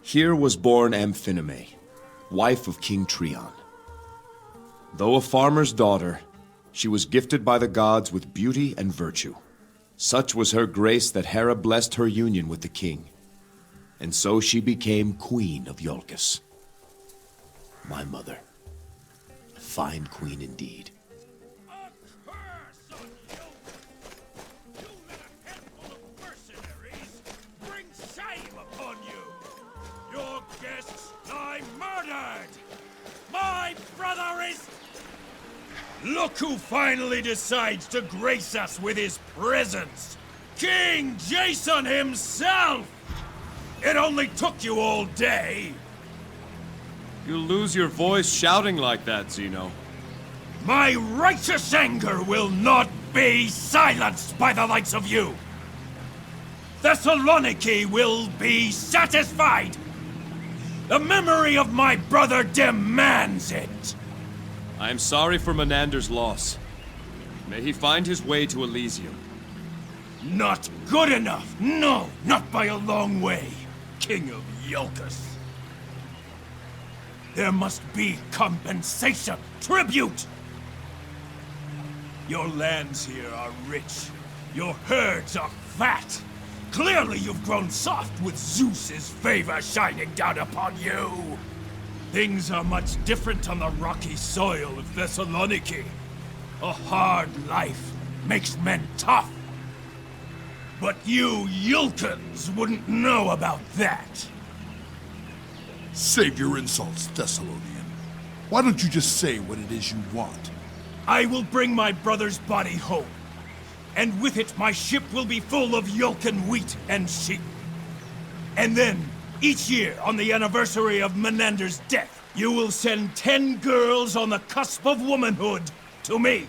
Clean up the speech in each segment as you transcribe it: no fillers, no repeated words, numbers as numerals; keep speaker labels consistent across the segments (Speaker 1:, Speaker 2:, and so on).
Speaker 1: Here was born Amphinome, wife of King Trion. Though a farmer's daughter, she was gifted by the gods with beauty and virtue. Such was her grace that Hera blessed her union with the king, and so she became queen of Iolcus. My mother, a fine queen indeed.
Speaker 2: Look who finally decides to grace us with his presence! King Jason himself! It only took you all day!
Speaker 1: You'll lose your voice shouting like that, Zeno.
Speaker 2: My righteous anger will not be silenced by the likes of you! Thessaloniki will be satisfied! The memory of my brother demands it!
Speaker 1: I am sorry for Menander's loss. May he find his way to Elysium.
Speaker 2: Not good enough! No, not by a long way, King of Iolcus. There must be compensation, tribute! Your lands here are rich. Your herds are fat. Clearly you've grown soft with Zeus's favor shining down upon you. Things are much different on the rocky soil of Thessaloniki. A hard life makes men tough. But you Yulkans wouldn't know about that.
Speaker 3: Save your insults, Thessalonian. Why don't you just say what it is you want?
Speaker 2: I will bring my brother's body home. And with it, my ship will be full of Yulkan wheat and sheep. And then, each year, on the anniversary of Menander's death, you will send 10 girls on the cusp of womanhood to me.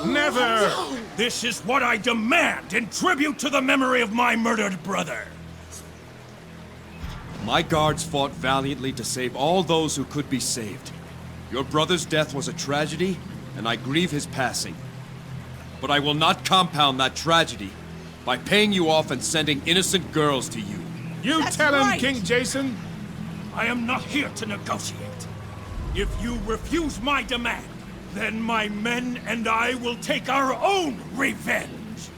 Speaker 2: Never!
Speaker 4: No.
Speaker 2: This is what I demand in tribute to the memory of my murdered brother.
Speaker 1: My guards fought valiantly to save all those who could be saved. Your brother's death was a tragedy, and I grieve his passing. But I will not compound that tragedy by paying you off and sending innocent girls to you.
Speaker 5: You
Speaker 4: That's
Speaker 5: tell him,
Speaker 4: right.
Speaker 5: King Jason.
Speaker 2: I am not here to negotiate. If you refuse my demand, then my men and I will take our own revenge.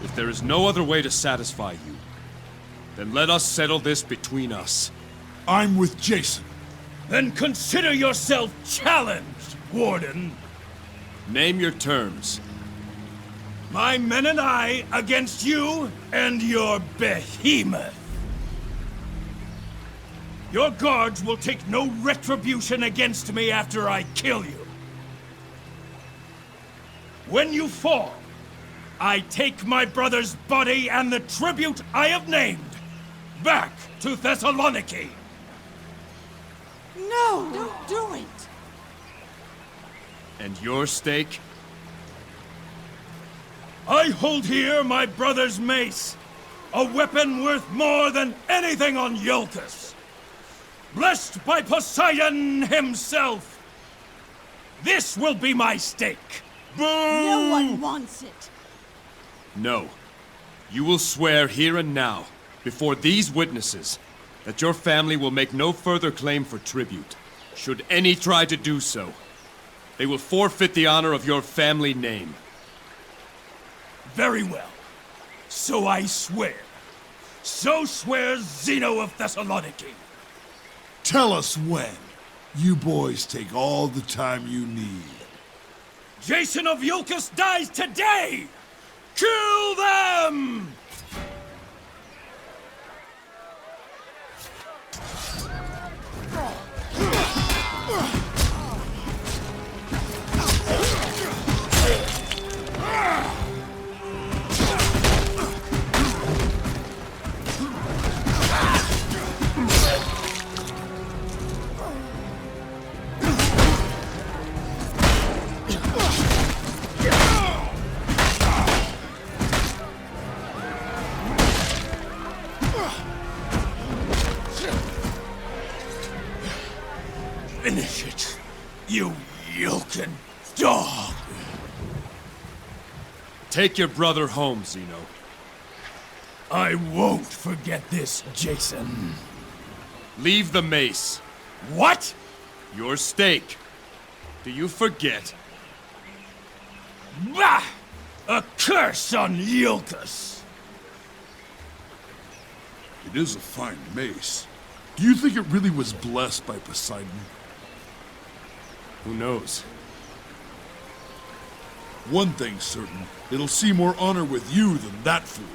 Speaker 1: If there is no other way to satisfy you, then let us settle this between us.
Speaker 3: I'm with Jason.
Speaker 2: Then consider yourself challenged, Warden.
Speaker 1: Name your terms.
Speaker 2: My men and I against you and your behemoth. Your guards will take no retribution against me after I kill you. When you fall, I take my brother's body and the tribute I have named back to Thessaloniki.
Speaker 4: No, don't do it.
Speaker 1: And your stake?
Speaker 2: I hold here my brother's mace, a weapon worth more than anything on Iolcus. Blessed by Poseidon himself. This will be my stake. Boo!
Speaker 4: No one wants it.
Speaker 1: No. You will swear here and now, before these witnesses, that your family will make no further claim for tribute. Should any try to do so, they will forfeit the honor of your family name.
Speaker 2: Very well. So I swear. So swears Zeno of Thessaloniki.
Speaker 3: Tell us when. You boys take all the time you need.
Speaker 2: Jason of Iolcus dies today! Kill them! Finish it, you Yulkan dog!
Speaker 1: Take your brother home, Zeno.
Speaker 2: I won't forget this, Jason.
Speaker 1: Leave the mace.
Speaker 2: What?
Speaker 1: Your stake. Do you forget?
Speaker 2: Bah! A curse on Iolcus!
Speaker 3: It is a fine mace. Do you think it really was blessed by Poseidon?
Speaker 1: Who knows?
Speaker 3: One thing's certain, it'll see more honor with you than that fool.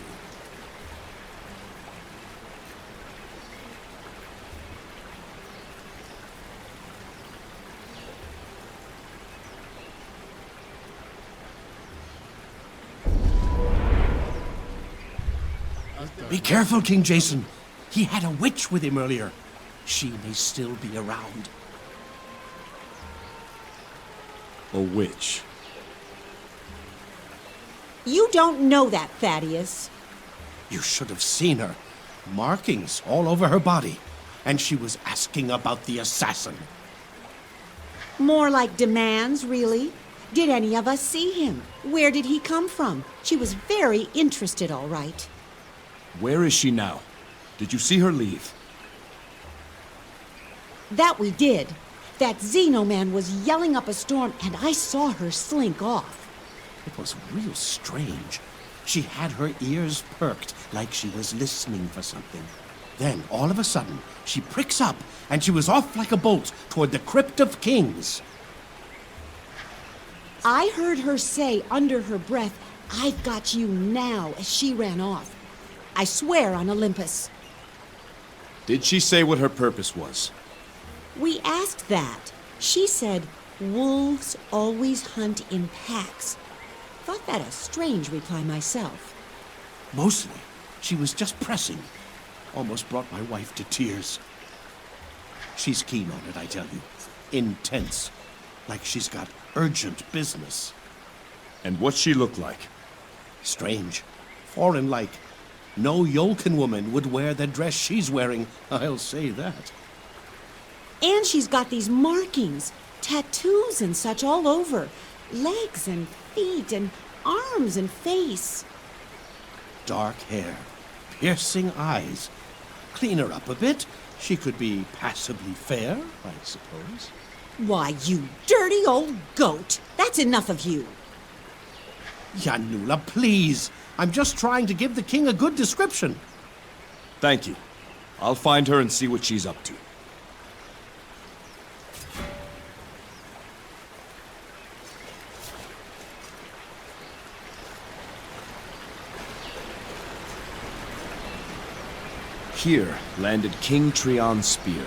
Speaker 5: Be careful, King Jason. He had a witch with him earlier. She may still be around.
Speaker 1: A witch.
Speaker 4: You don't know that, Thaddeus.
Speaker 5: You should have seen her. Markings all over her body. And she was asking about the assassin.
Speaker 4: More like demands, really. Did any of us see him? Where did he come from? She was very interested, all right.
Speaker 1: Where is she now? Did you see her leave?
Speaker 4: That we did. That Xenoman was yelling up a storm, and I saw her slink off.
Speaker 5: It was real strange. She had her ears perked like she was listening for something. Then, all of a sudden, she pricks up, and she was off like a bolt toward the Crypt of Kings.
Speaker 4: I heard her say under her breath, "I've got you now," as she ran off. I swear on Olympus.
Speaker 1: Did she say what her purpose was?
Speaker 4: We asked that. She said, "Wolves always hunt in packs." Thought that a strange reply myself.
Speaker 5: Mostly, she was just pressing. Almost brought my wife to tears. She's keen on it, I tell you. Intense. Like she's got urgent business.
Speaker 1: And what she look like?
Speaker 5: Strange. Foreign-like. No Yolkin woman would wear the dress she's wearing, I'll say that.
Speaker 4: And she's got these markings, tattoos and such all over. Legs and feet and arms and face.
Speaker 5: Dark hair. Piercing eyes. Clean her up a bit. She could be passably fair, I suppose.
Speaker 4: Why, you dirty old goat! That's enough of you.
Speaker 5: Yanula, please. I'm just trying to give the king a good description.
Speaker 1: Thank you. I'll find her and see what she's up to. Here landed King Trion's spear,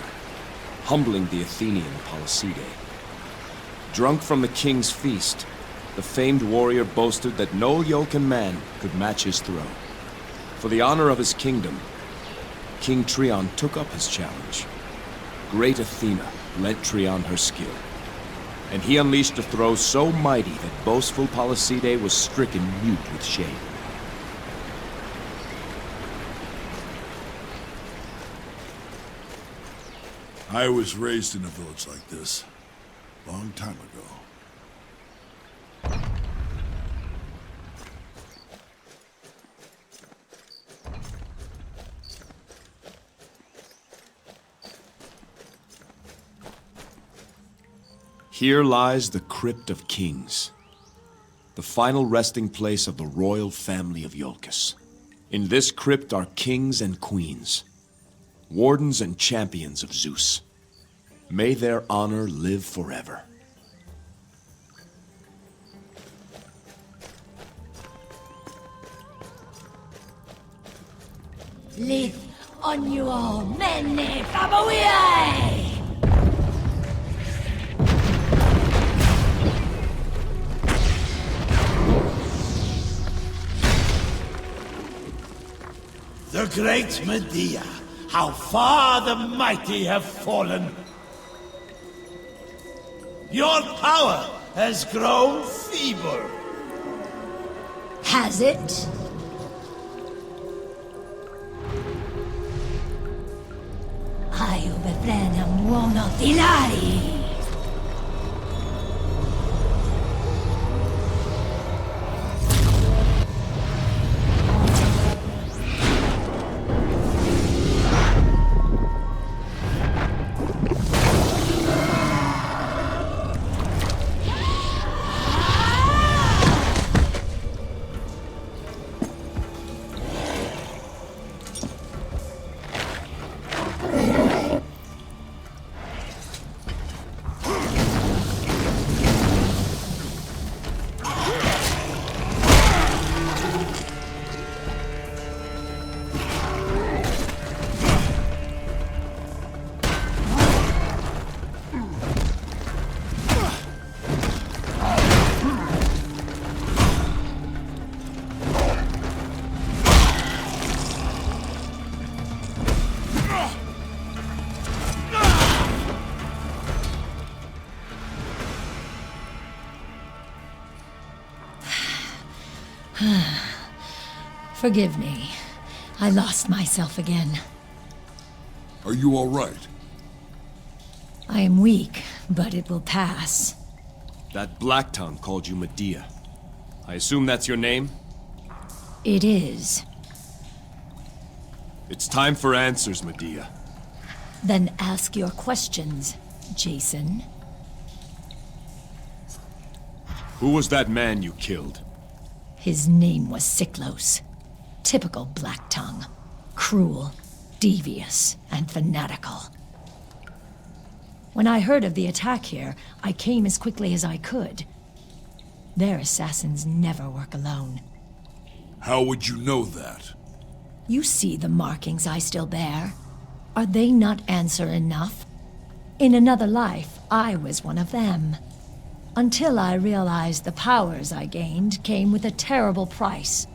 Speaker 1: humbling the Athenian Polysede. Drunk from the king's feast, the famed warrior boasted that no Yolkin man could match his throw. For the honor of his kingdom, King Trion took up his challenge. Great Athena lent Trion her skill, and he unleashed a throw so mighty that boastful Polysede was stricken mute with shame.
Speaker 3: I was raised in a village like this, long time ago.
Speaker 1: Here lies the Crypt of Kings, the final resting place of the royal family of Iolcus. In this crypt are kings and queens, wardens and champions of Zeus. May their honor live forever.
Speaker 6: Live on your many faboiae!
Speaker 2: The great Medea, how far the mighty have fallen. Your power has grown feeble.
Speaker 6: Has it? Io befrenam uomo dilari. Forgive me. I lost myself again.
Speaker 3: Are you all right?
Speaker 6: I am weak, but it will pass.
Speaker 1: That Black Tongue called you Medea. I assume that's your name?
Speaker 6: It is.
Speaker 1: It's time for answers, Medea.
Speaker 6: Then ask your questions, Jason.
Speaker 1: Who was that man you killed?
Speaker 6: His name was Siklos. Typical Black Tongue. Cruel, devious, and fanatical. When I heard of the attack here, I came as quickly as I could. Their assassins never work alone.
Speaker 3: How would you know that?
Speaker 6: You see the markings I still bear. Are they not answer enough? In another life, I was one of them. Until I realized the powers I gained came with a terrible price.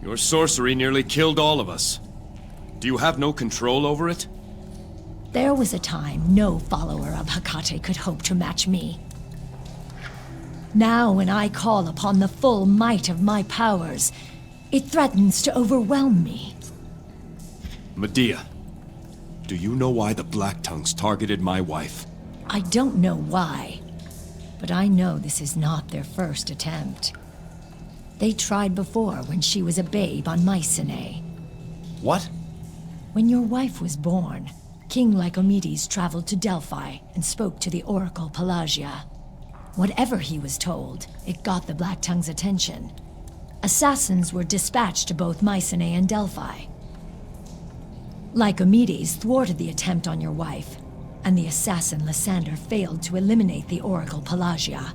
Speaker 1: Your sorcery nearly killed all of us. Do you have no control over it?
Speaker 6: There was a time no follower of Hecate could hope to match me. Now when I call upon the full might of my powers, it threatens to overwhelm me.
Speaker 1: Medea, do you know why the Black Tongues targeted my wife?
Speaker 6: I don't know why, but I know this is not their first attempt. They tried before when she was a babe on Mycenae.
Speaker 1: What?
Speaker 6: When your wife was born, King Lycomedes traveled to Delphi and spoke to the oracle Pelagia. Whatever he was told, it got the Black Tongue's attention. Assassins were dispatched to both Mycenae and Delphi. Lycomedes thwarted the attempt on your wife, and the assassin Lysander failed to eliminate the oracle Pelagia.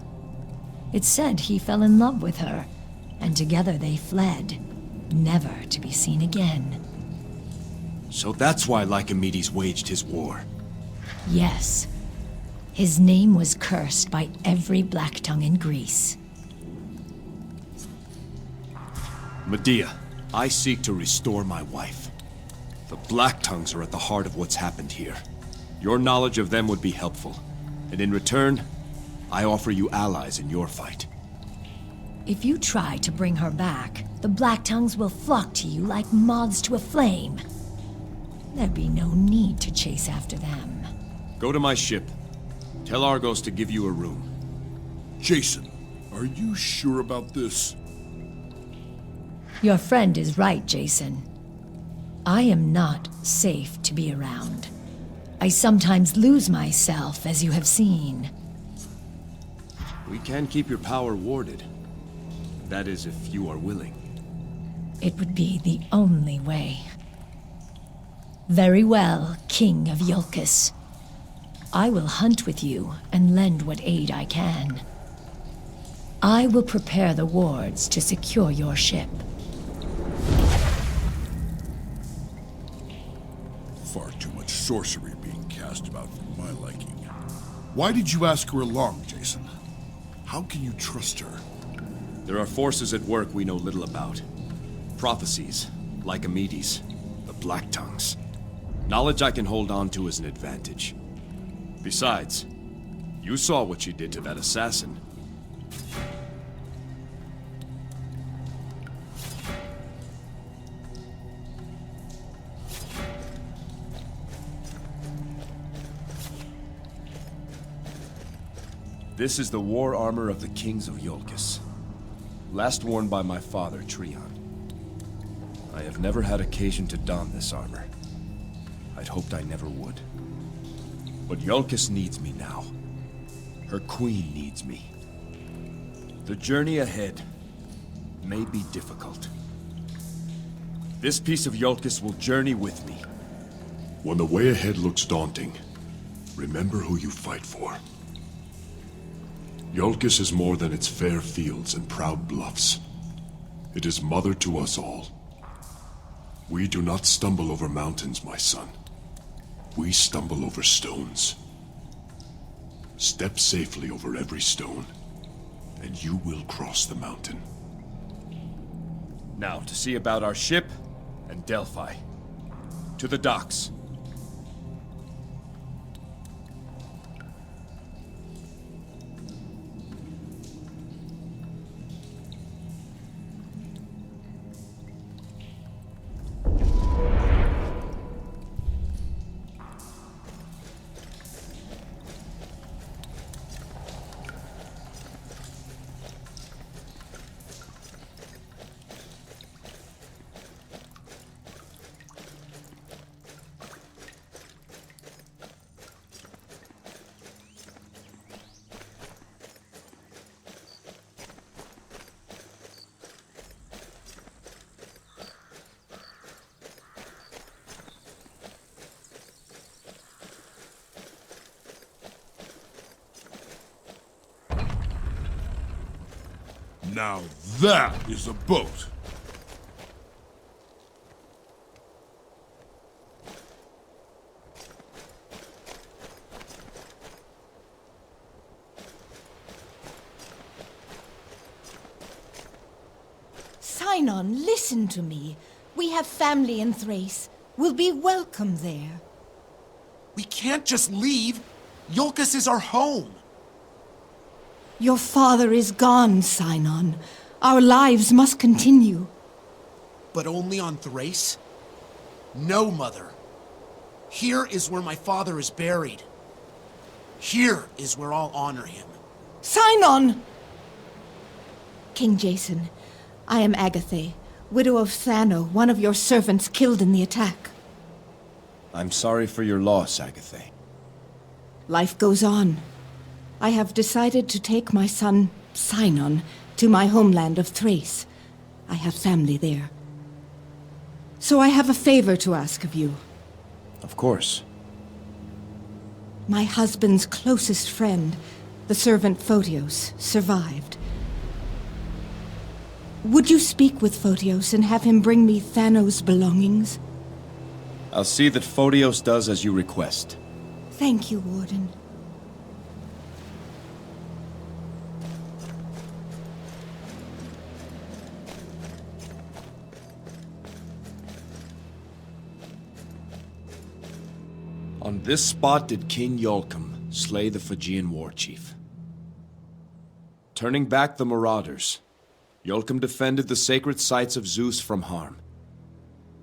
Speaker 6: It's said he fell in love with her, and together they fled, never to be seen again.
Speaker 1: So that's why Lycomedes waged his war.
Speaker 6: Yes. His name was cursed by every Black Tongue in Greece.
Speaker 1: Medea, I seek to restore my wife. The Black Tongues are at the heart of what's happened here. Your knowledge of them would be helpful. And in return, I offer you allies in your fight.
Speaker 6: If you try to bring her back, the Black Tongues will flock to you like moths to a flame. There'd be no need to chase after them.
Speaker 1: Go to my ship. Tell Argos to give you a room.
Speaker 3: Jason, are you sure about this?
Speaker 6: Your friend is right, Jason. I am not safe to be around. I sometimes lose myself, as you have seen.
Speaker 1: We can keep your power warded. That is, if you are willing.
Speaker 6: It would be the only way. Very well, King of Iolcus. I will hunt with you and lend what aid I can. I will prepare the wards to secure your ship.
Speaker 3: Far too much sorcery being cast about for my liking. Why did you ask her along, Jason? How can you trust her?
Speaker 1: There are forces at work we know little about. Prophecies, Lycomedes, the Black Tongues. Knowledge I can hold on to as an advantage. Besides, you saw what she did to that assassin. This is the war armor of the kings of Iolcus. Last worn by my father, Trion. I have never had occasion to don this armor. I'd hoped I never would. But Iolcus needs me now. Her queen needs me. The journey ahead may be difficult. This piece of Iolcus will journey with me.
Speaker 7: When the way ahead looks daunting, remember who you fight for. Iolcus is more than its fair fields and proud bluffs. It is mother to us all. We do not stumble over mountains, my son. We stumble over stones. Step safely over every stone, and you will cross the mountain.
Speaker 1: Now, to see about our ship and Delphi. To the docks.
Speaker 3: Now that is a boat.
Speaker 6: Sinon, listen to me. We have family in Thrace. We'll be welcome there.
Speaker 8: We can't just leave. Iolcus is our home.
Speaker 6: Your father is gone, Sinon. Our lives must continue.
Speaker 8: But only on Thrace? No, Mother. Here is where my father is buried. Here is where I'll honor him.
Speaker 6: Sinon! King Jason, I am Agathe, widow of Thano, one of your servants killed in the attack.
Speaker 1: I'm sorry for your loss, Agathe.
Speaker 6: Life goes on. I have decided to take my son, Sinon, to my homeland of Thrace. I have family there. So I have a favor to ask of you.
Speaker 1: Of course.
Speaker 6: My husband's closest friend, the servant Photios, survived. Would you speak with Photios and have him bring me Thanos' belongings?
Speaker 1: I'll see that Photios does as you request.
Speaker 6: Thank you, Warden.
Speaker 1: On this spot did King Iolcum slay the Phrygian war chief. Turning back the marauders, Iolcum defended the sacred sites of Zeus from harm.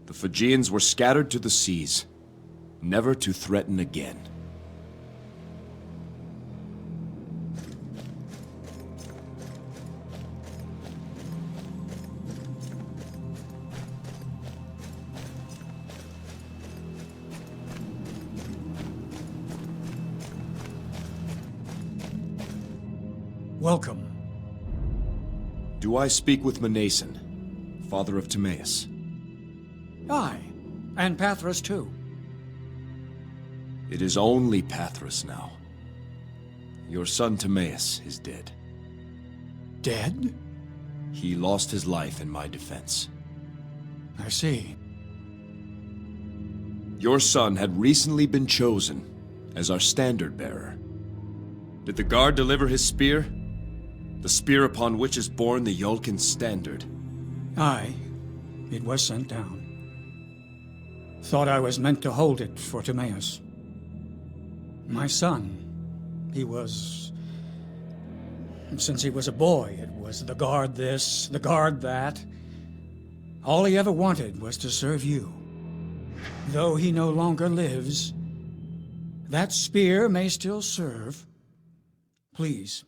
Speaker 1: The Phrygians were scattered to the seas, never to threaten again.
Speaker 9: Welcome.
Speaker 1: Do I speak with Mnason, father of Timaeus?
Speaker 9: Aye, and Pathros too.
Speaker 1: It is only Pathros now. Your son Timaeus is dead.
Speaker 9: Dead?
Speaker 1: He lost his life in my defense.
Speaker 9: I see.
Speaker 1: Your son had recently been chosen as our standard bearer. Did the guard deliver his spear? The spear upon which is borne the Iolcan standard.
Speaker 9: Aye, it was sent down. Thought I was meant to hold it for Timaeus. My son, he was... Since he was a boy, it was the guard this, the guard that. All he ever wanted was to serve you. Though he no longer lives, that spear may still serve. Please,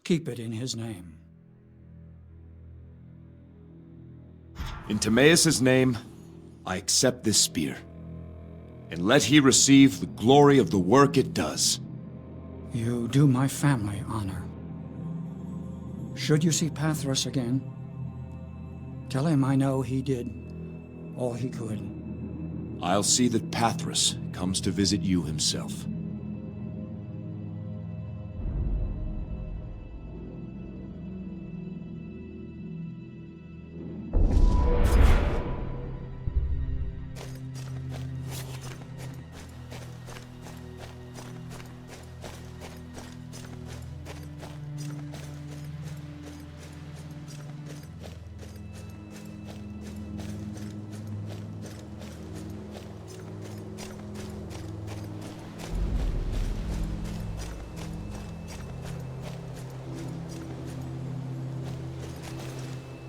Speaker 9: keep it in his name.
Speaker 1: In Timaeus' name, I accept this spear. And let he receive the glory of the work it does.
Speaker 9: You do my family honor. Should you see Pathros again, tell him I know he did all he could.
Speaker 1: I'll see that Pathros comes to visit you himself.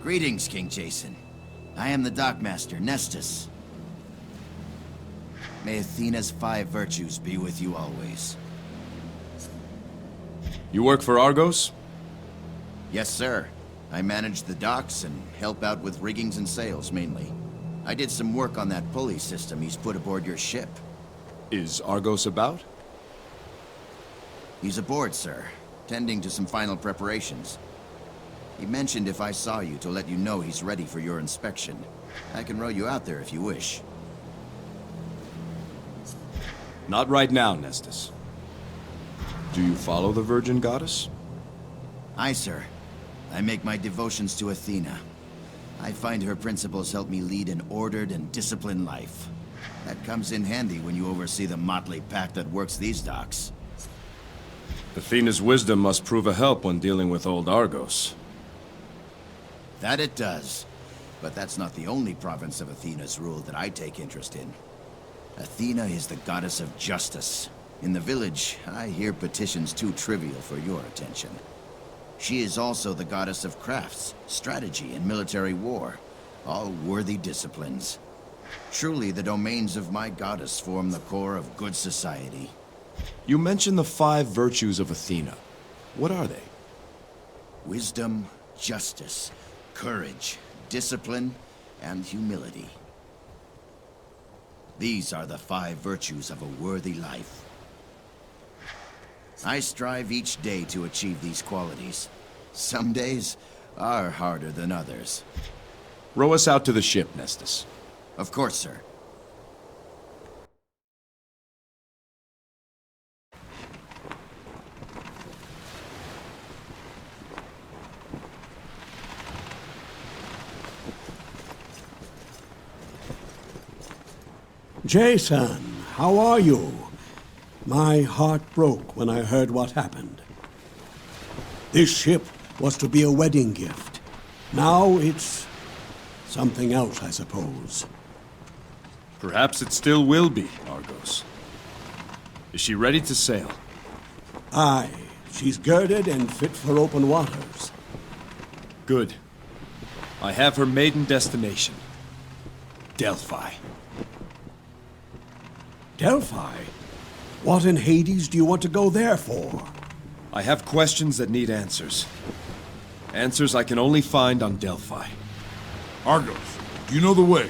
Speaker 10: Greetings, King Jason. I am the Dockmaster, Nestus. May Athena's 5 virtues be with you always.
Speaker 1: You work for Argos?
Speaker 10: Yes, sir. I manage the docks and help out with riggings and sails, mainly. I did some work on that pulley system he's put aboard your ship.
Speaker 1: Is Argos about?
Speaker 10: He's aboard, sir, tending to some final preparations. He mentioned if I saw you to let you know he's ready for your inspection. I can row you out there if you wish.
Speaker 1: Not right now, Nestus. Do you follow the Virgin Goddess?
Speaker 10: Aye, sir. I make my devotions to Athena. I find her principles help me lead an ordered and disciplined life. That comes in handy when you oversee the motley pack that works these docks.
Speaker 1: Athena's wisdom must prove a help when dealing with old Argos.
Speaker 10: That it does. But that's not the only province of Athena's rule that I take interest in. Athena is the goddess of justice. In the village, I hear petitions too trivial for your attention. She is also the goddess of crafts, strategy, and military war, all worthy disciplines. Truly, the domains of my goddess form the core of good society.
Speaker 1: You mentioned the 5 virtues of Athena. What are they?
Speaker 10: Wisdom, justice, courage, discipline, and humility. These are the 5 virtues of a worthy life. I strive each day to achieve these qualities. Some days are harder than others.
Speaker 1: Row us out to the ship, Nestus.
Speaker 10: Of course, sir.
Speaker 11: Jason, how are you? My heart broke when I heard what happened. This ship was to be a wedding gift. Now it's something else, I suppose.
Speaker 1: Perhaps it still will be, Argos. Is she ready to sail?
Speaker 11: Aye, she's girded and fit for open waters.
Speaker 1: Good. I have her maiden destination. Delphi.
Speaker 11: Delphi? What in Hades do you want to go there for?
Speaker 1: I have questions that need answers. Answers I can only find on Delphi.
Speaker 3: Argos, do you know the way?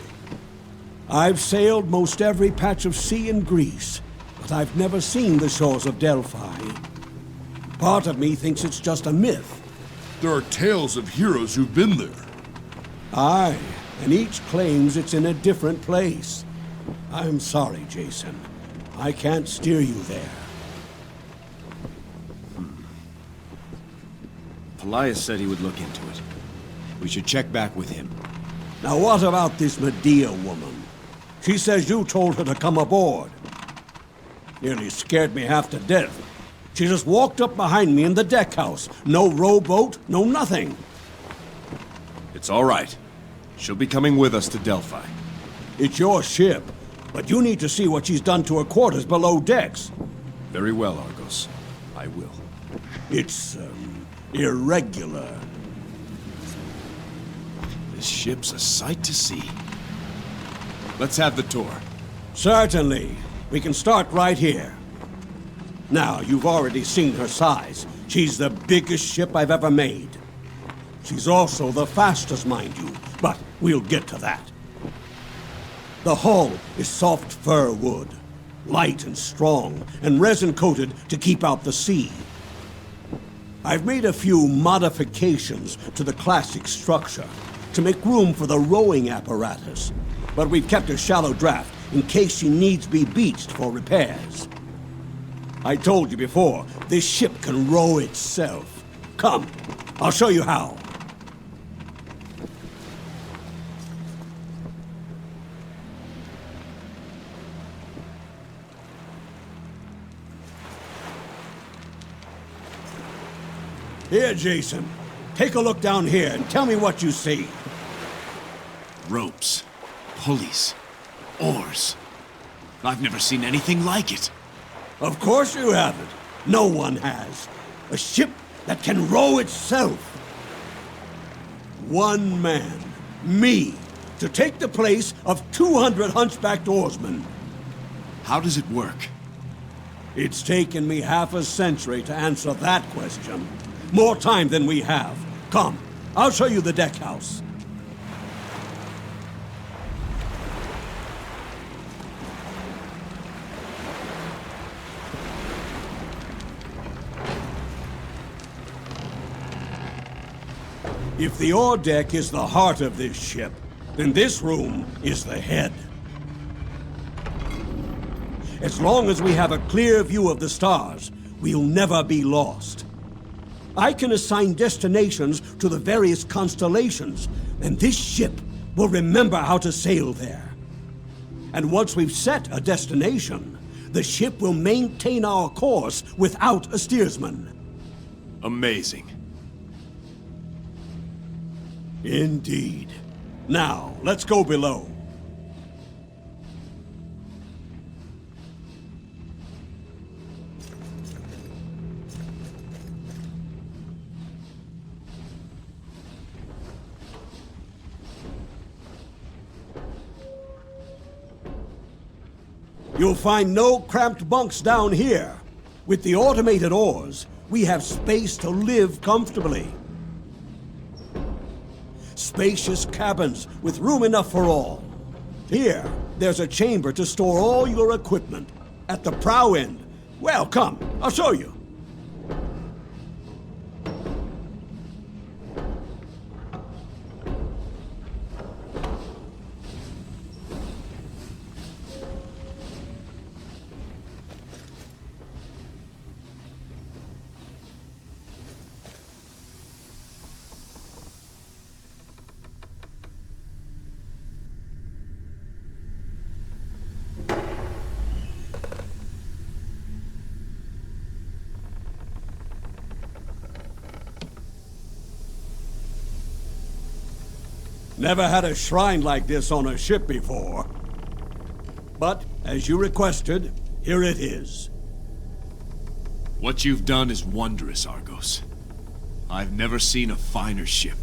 Speaker 11: I've sailed most every patch of sea in Greece, but I've never seen the shores of Delphi. Part of me thinks it's just a myth.
Speaker 3: There are tales of heroes who've been there.
Speaker 11: Aye, and each claims it's in a different place. I'm sorry, Jason. I can't steer you there.
Speaker 1: Pelias said he would look into it. We should check back with him.
Speaker 11: Now what about this Medea woman? She says you told her to come aboard. Nearly scared me half to death. She just walked up behind me in the deck house. No rowboat, no nothing.
Speaker 1: It's all right. She'll be coming with us to Delphi.
Speaker 11: It's your ship, but you need to see what she's done to her quarters below decks.
Speaker 1: Very well, Argos. I will.
Speaker 11: It's, irregular.
Speaker 1: This ship's a sight to see. Let's have the tour.
Speaker 11: Certainly. We can start right here. Now, you've already seen her size. She's the biggest ship I've ever made. She's also the fastest, mind you, but we'll get to that. The hull is soft fir wood, light and strong, and resin-coated to keep out the sea. I've made a few modifications to the classic structure to make room for the rowing apparatus, but we've kept a shallow draft in case she needs be beached for repairs. I told you before, this ship can row itself. Come, I'll show you how. Here, Jason. Take a look down here and tell me what you see.
Speaker 1: Ropes, pulleys, oars. I've never seen anything like it.
Speaker 11: Of course you haven't. No one has. A ship that can row itself. One man, me, to take the place of 200 hunchbacked oarsmen.
Speaker 1: How does it work?
Speaker 11: It's taken me half a century to answer that question. More time than we have. Come, I'll show you the deck house. If the ore deck is the heart of this ship, then this room is the head. As long as we have a clear view of the stars, we'll never be lost. I can assign destinations to the various constellations, and this ship will remember how to sail there. And once we've set a destination, the ship will maintain our course without a steersman.
Speaker 1: Amazing.
Speaker 11: Indeed. Now, let's go below. You'll find no cramped bunks down here. With the automated oars, we have space to live comfortably. Spacious cabins with room enough for all. Here, there's a chamber to store all your equipment. At the prow end. Well, come, I'll show you. Never had a shrine like this on a ship before. But, as you requested, here it is.
Speaker 1: What you've done is wondrous, Argos. I've never seen a finer ship.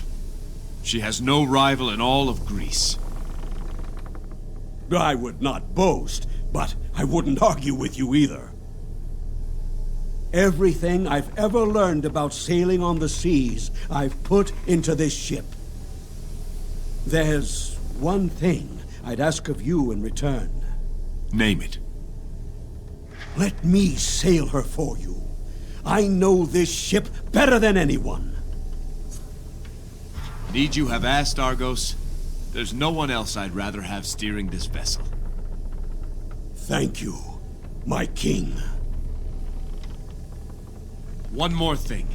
Speaker 1: She has no rival in all of Greece.
Speaker 11: I would not boast, but I wouldn't argue with you either. Everything I've ever learned about sailing on the seas, I've put into this ship. There's one thing I'd ask of you in return.
Speaker 1: Name it.
Speaker 11: Let me sail her for you. I know this ship better than anyone.
Speaker 1: Need you have asked, Argos? There's no one else I'd rather have steering this vessel.
Speaker 11: Thank you, my king.
Speaker 1: One more thing.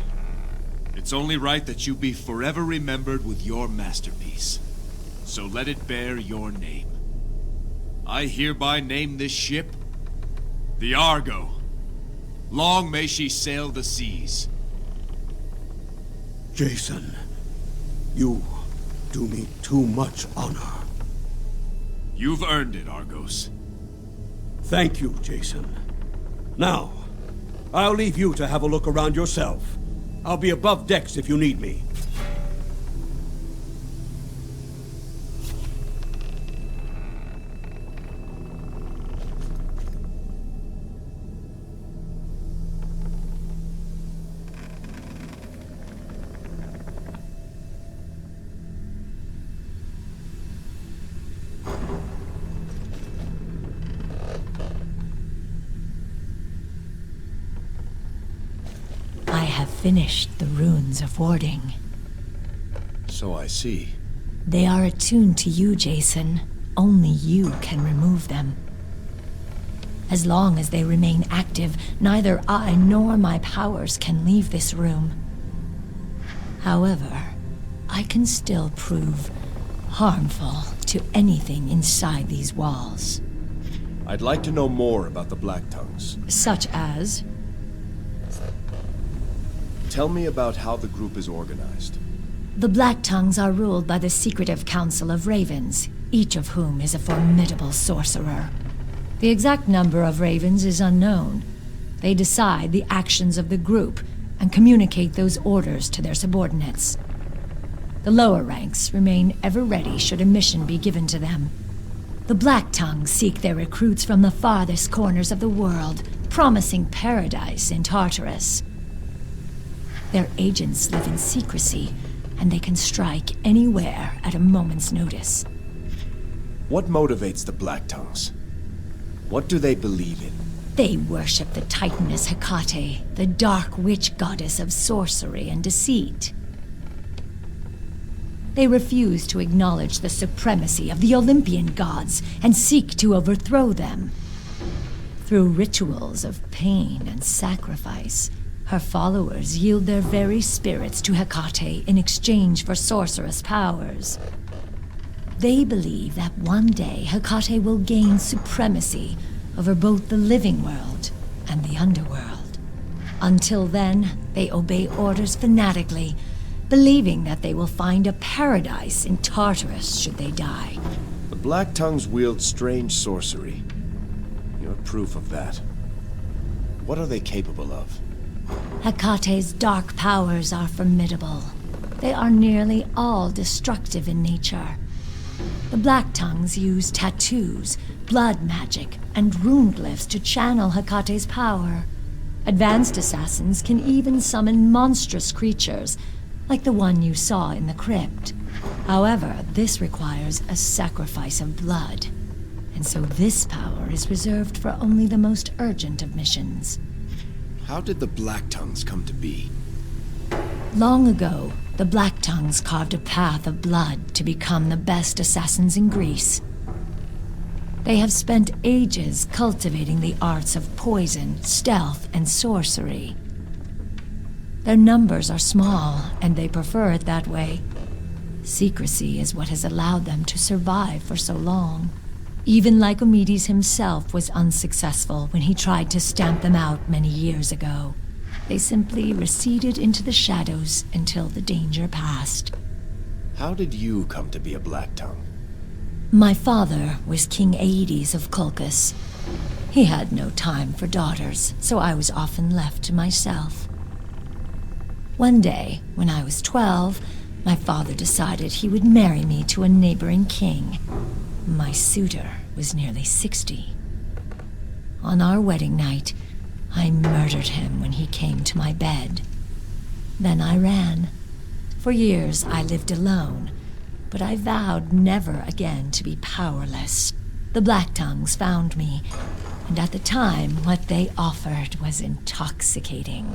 Speaker 1: It's only right that you be forever remembered with your masterpiece. So let it bear your name. I hereby name this ship the Argo. Long may she sail the seas.
Speaker 11: Jason, you do me too much honor.
Speaker 1: You've earned it, Argos.
Speaker 11: Thank you, Jason. Now, I'll leave you to have a look around yourself. I'll be above decks if you need me.
Speaker 6: I have finished the runes of warding.
Speaker 1: So I see.
Speaker 6: They are attuned to you, Jason. Only you can remove them. As long as they remain active, neither I nor my powers can leave this room. However, I can still prove harmful to anything inside these walls.
Speaker 1: I'd like to know more about the Black Tongues.
Speaker 6: Such as?
Speaker 1: Tell me about how the group is organized.
Speaker 6: The Black Tongues are ruled by the secretive Council of Ravens, each of whom is a formidable sorcerer. The exact number of ravens is unknown. They decide the actions of the group and communicate those orders to their subordinates. The lower ranks remain ever ready should a mission be given to them. The Black Tongues seek their recruits from the farthest corners of the world, promising paradise in Tartarus. Their agents live in secrecy, and they can strike anywhere at a moment's notice.
Speaker 1: What motivates the Black Tongues? What do they believe in?
Speaker 6: They worship the Titaness Hecate, the dark witch goddess of sorcery and deceit. They refuse to acknowledge the supremacy of the Olympian gods and seek to overthrow them. Through rituals of pain and sacrifice, Her followers yield their very spirits to Hecate in exchange for sorcerous powers. They believe that one day Hecate will gain supremacy over both the living world and the underworld. Until then, they obey orders fanatically, believing that they will find a paradise in Tartarus should they die.
Speaker 1: The Black Tongues wield strange sorcery. You're proof of that. What are they capable of?
Speaker 6: Hecate's dark powers are formidable. They are nearly all destructive in nature. The Black Tongues use tattoos, blood magic, and rune glyphs to channel Hecate's power. Advanced assassins can even summon monstrous creatures, like the one you saw in the crypt. However, this requires a sacrifice of blood, and so this power is reserved for only the most urgent of missions.
Speaker 1: How did the Black Tongues come to be?
Speaker 6: Long ago, the Black Tongues carved a path of blood to become the best assassins in Greece. They have spent ages cultivating the arts of poison, stealth, and sorcery. Their numbers are small, and they prefer it that way. Secrecy is what has allowed them to survive for so long. Even Lycomedes himself was unsuccessful when he tried to stamp them out many years ago. They simply receded into the shadows until the danger passed.
Speaker 1: How did you come to be a Black Tongue?
Speaker 6: My father was King Aedes of Colchis. He had no time for daughters, so I was often left to myself. One day, when I was 12, my father decided he would marry me to a neighboring king. My suitor was nearly 60. On our wedding night, I murdered him when he came to my bed. Then I ran. For years, I lived alone, but I vowed never again to be powerless. The Black Tongues found me, and at the time, what they offered was intoxicating.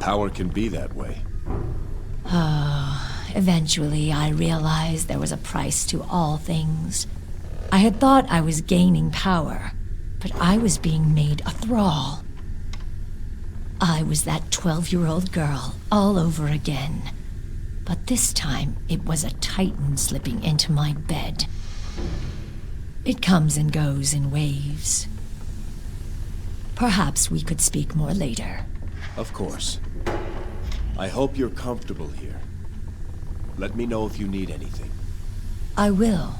Speaker 1: Power can be that way.
Speaker 6: Eventually, I realized there was a price to all things. I had thought I was gaining power, but I was being made a thrall. I was that 12-year-old girl all over again. But this time, it was a titan slipping into my bed. It comes and goes in waves. Perhaps we could speak more later.
Speaker 1: Of course. I hope you're comfortable here. Let me know if you need anything.
Speaker 6: I will.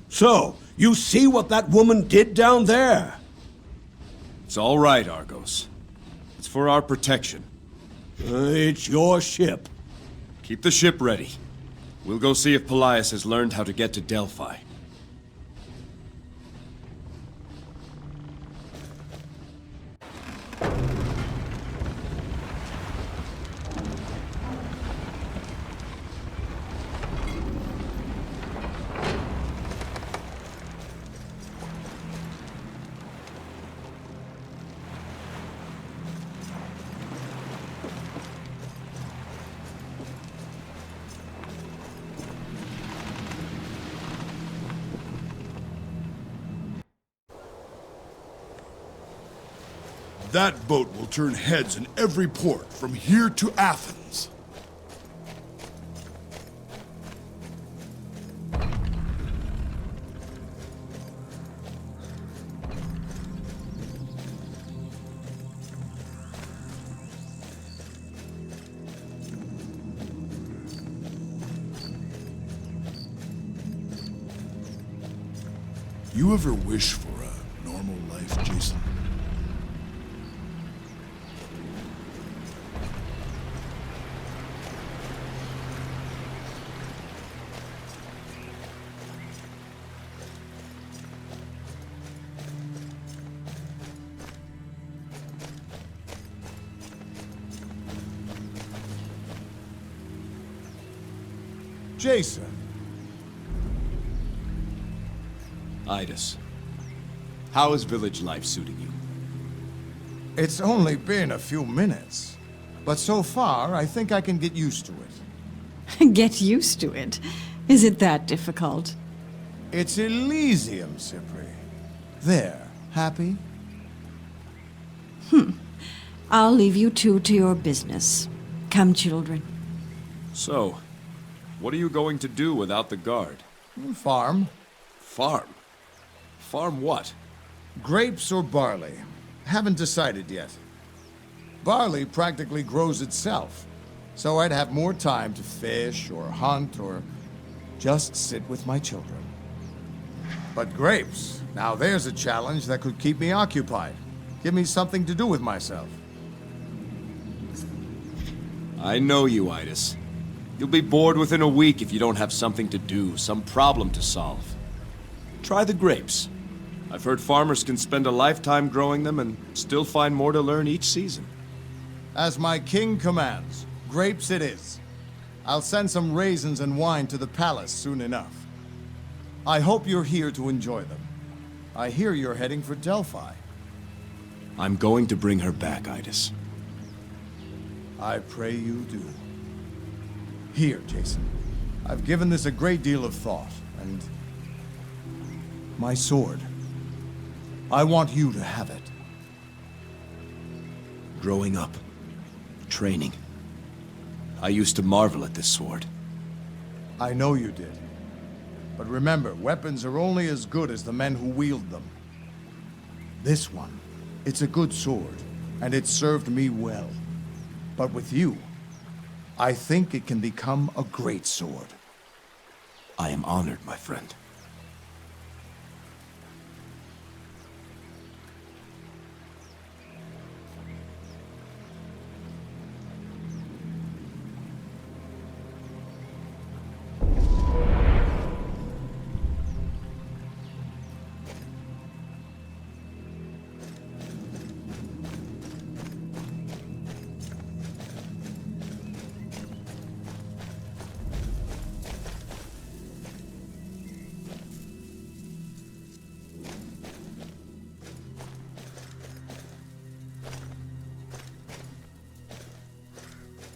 Speaker 11: So, you see what that woman did down there?
Speaker 1: It's all right, Argos. It's for our protection.
Speaker 11: It's your ship.
Speaker 1: Keep the ship ready. We'll go see if Pelaius has learned how to get to Delphi.
Speaker 3: That boat will turn heads in every port from here to Athens. You ever wish for a normal life, Jason?
Speaker 12: Jason.
Speaker 1: Idis, how is village life suiting you?
Speaker 12: It's only been a few minutes, but so far I think I can get used to it.
Speaker 4: Get used to it. Is it that difficult?
Speaker 12: It's Elysium, Cypri. There, happy?
Speaker 4: I'll leave you two to your business. Come, children.
Speaker 1: So, what are you going to do without the guard?
Speaker 12: Farm.
Speaker 1: Farm? Farm what?
Speaker 12: Grapes or barley. Haven't decided yet. Barley practically grows itself, so I'd have more time to fish or hunt or just sit with my children. But grapes, now there's a challenge that could keep me occupied. Give me something to do with myself.
Speaker 1: I know you, Idis. You'll be bored within a week if you don't have something to do, some problem to solve. Try the grapes. I've heard farmers can spend a lifetime growing them and still find more to learn each season.
Speaker 12: As my king commands, grapes it is. I'll send some raisins and wine to the palace soon enough. I hope you're here to enjoy them. I hear you're heading for Delphi.
Speaker 1: I'm going to bring her back, Idis.
Speaker 12: I pray you do. Here, Jason. I've given this a great deal of thought, and... my sword. I want you to have it.
Speaker 1: Growing up, training, I used to marvel at this sword.
Speaker 12: I know you did. But remember, weapons are only as good as the men who wield them. This one, it's a good sword, and it served me well. But with you, I think it can become a great sword.
Speaker 1: I am honored, my friend.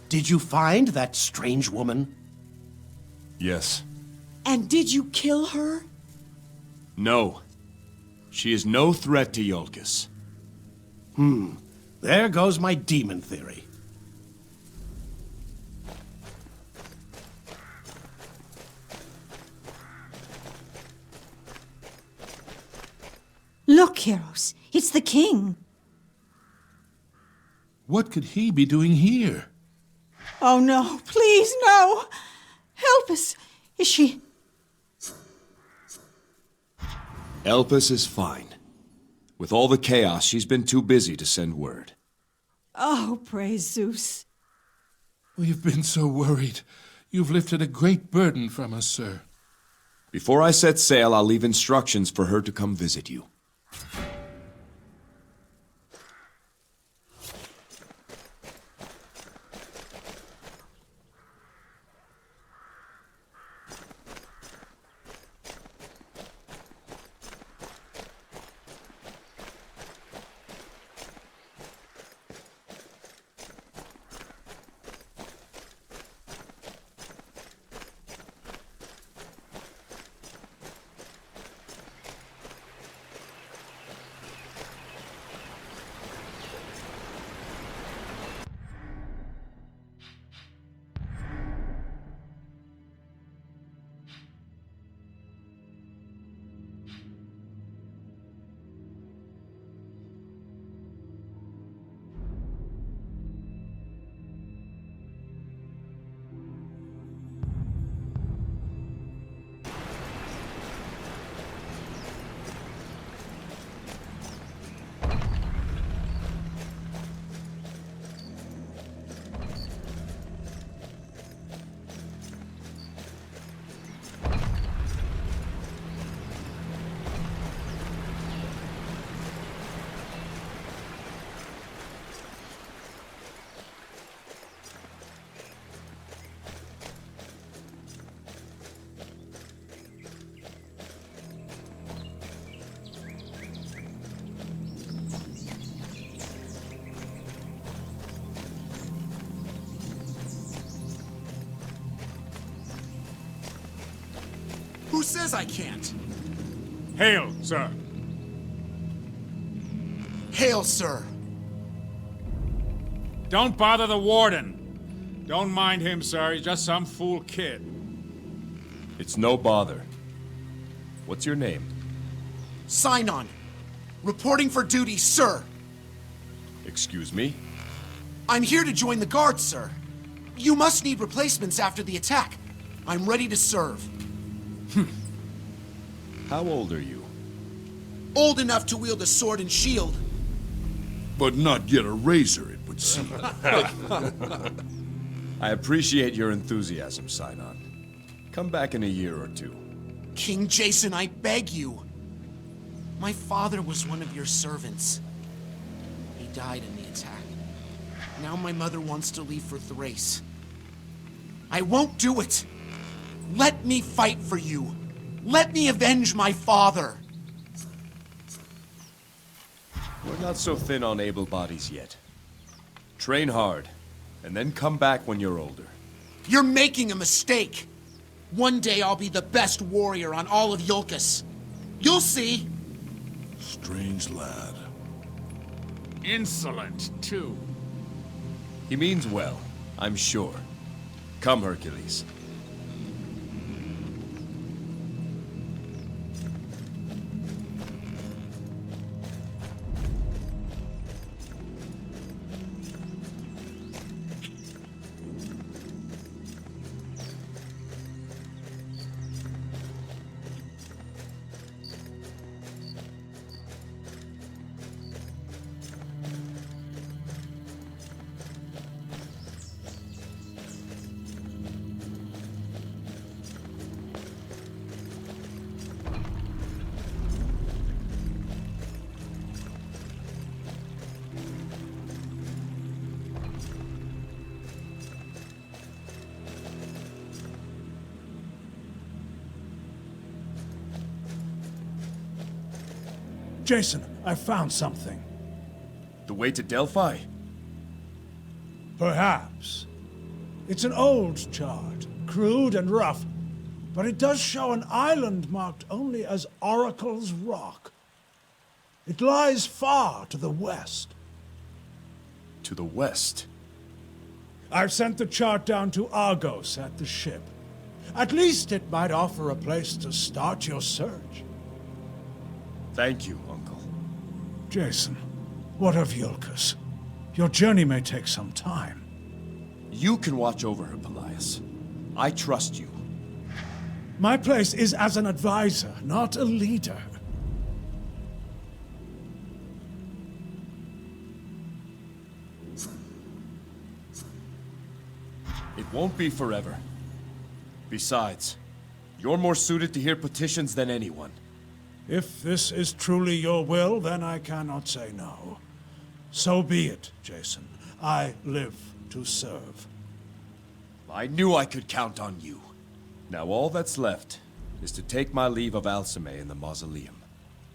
Speaker 5: Did you find that strange woman?
Speaker 1: Yes.
Speaker 4: And did you kill her?
Speaker 1: No. She is no threat to Iolcus.
Speaker 5: There goes my demon theory.
Speaker 4: Look, Heroes. It's the king.
Speaker 2: What could he be doing here?
Speaker 4: Oh, no. Please, no. Help us. Is she...
Speaker 1: Elpis is fine. With all the chaos, she's been too busy to send word.
Speaker 4: Oh, praise Zeus.
Speaker 2: We've been so worried. You've lifted a great burden from us, sir.
Speaker 1: Before I set sail, I'll leave instructions for her to come visit you.
Speaker 8: says I can't?
Speaker 2: Hail, sir.
Speaker 8: Hail, sir.
Speaker 2: Don't bother the warden. Don't mind him, sir. He's just some fool kid.
Speaker 1: It's no bother. What's your name?
Speaker 8: Sinon. Reporting for duty, sir.
Speaker 1: Excuse me?
Speaker 8: I'm here to join the guard, sir. You must need replacements after the attack. I'm ready to serve.
Speaker 1: How old are you?
Speaker 8: Old enough to wield a sword and shield.
Speaker 3: But not yet a razor, it would seem.
Speaker 1: I appreciate your enthusiasm, Sinon. Come back in a year or two.
Speaker 8: King Jason, I beg you. My father was one of your servants. He died in the attack. Now my mother wants to leave for Thrace. I won't do it. Let me fight for you. Let me avenge my father.
Speaker 1: We're not so thin on able bodies yet. Train hard, and then come back when you're older.
Speaker 8: You're making a mistake. One day I'll be the best warrior on all of Iolcus. You'll see.
Speaker 3: Strange lad.
Speaker 2: Insolent, too.
Speaker 1: He means well, I'm sure. Come, Hercules.
Speaker 2: Jason, I found something.
Speaker 1: The way to Delphi?
Speaker 2: Perhaps. It's an old chart, crude and rough, but it does show an island marked only as Oracle's Rock. It lies far to the west.
Speaker 1: To the west?
Speaker 2: I've sent the chart down to Argos at the ship. At least it might offer a place to start your search.
Speaker 1: Thank you, Uncle.
Speaker 2: Jason, what of Iolcus? Your journey may take some time.
Speaker 1: You can watch over her, Pelias. I trust you.
Speaker 2: My place is as an advisor, not a leader.
Speaker 1: It won't be forever. Besides, you're more suited to hear petitions than anyone.
Speaker 2: If this is truly your will, then I cannot say no. So be it, Jason. I live to serve.
Speaker 1: I knew I could count on you. Now all that's left is to take my leave of Alcime in the mausoleum.